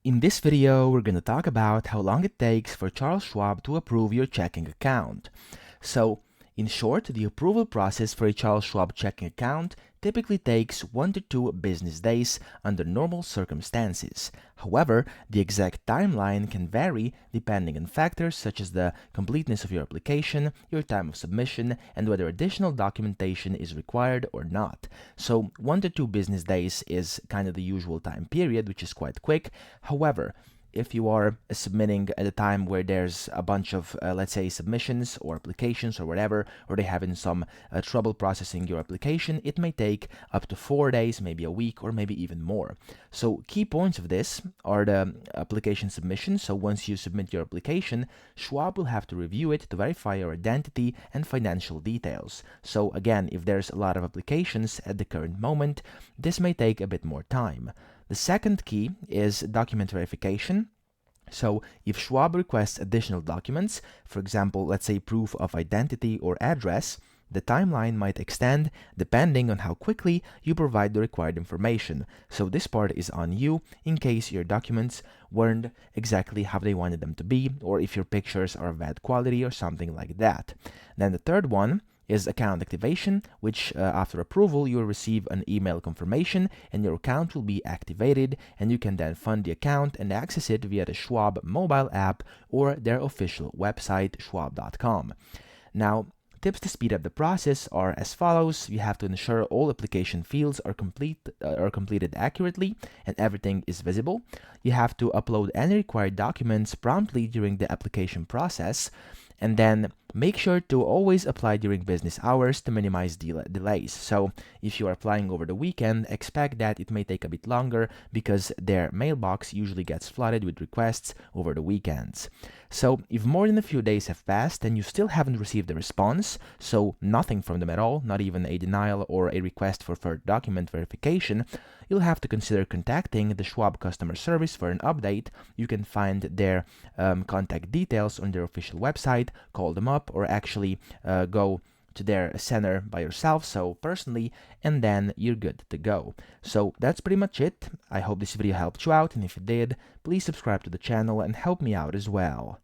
In this video, we're going to talk about how long it takes for Charles Schwab to approve your checking account. So, in short, the approval process for a Charles Schwab checking account typically takes 1 to 2 business days under normal circumstances. However, the exact timeline can vary depending on factors such as the completeness of your application, your time of submission, and whether additional documentation is required or not. So 1 to 2 business days is kind of the usual time period, which is quite quick. However, if you are submitting at a time where there's a bunch of, let's say, submissions or applications or whatever, or they having some trouble processing your application, it may take up to 4 days, maybe a week, or maybe even more. So key points of this are the application submission. So once you submit your application, Schwab will have to review it to verify your identity and financial details. So again, if there's a lot of applications at the current moment, this may take a bit more time. The second key is document verification. So if Schwab requests additional documents, for example, let's say proof of identity or address, the timeline might extend depending on how quickly you provide the required information. So this part is on you in case your documents weren't exactly how they wanted them to be, or if your pictures are of bad quality or something like that. Then the third one is account activation, which after approval you will receive an email confirmation and your account will be activated, and you can then fund the account and access it via the Schwab mobile app or their official website, schwab.com. Now, tips to speed up the process are as follows. You have to ensure all application fields are completed accurately and everything is visible. You have to upload any required documents promptly during the application process, and then make sure to always apply during business hours to minimize delays. So if you are applying over the weekend, expect that it may take a bit longer because their mailbox usually gets flooded with requests over the weekends. So if more than a few days have passed and you still haven't received a response, so nothing from them at all, not even a denial or a request for further document verification, you'll have to consider contacting the Schwab customer service for an update. You can find their contact details on their official website, call them up, or actually go to their center by yourself, so personally, and then you're good to go. So that's pretty much it. I hope this video helped you out, and if it did, please subscribe to the channel and help me out as well.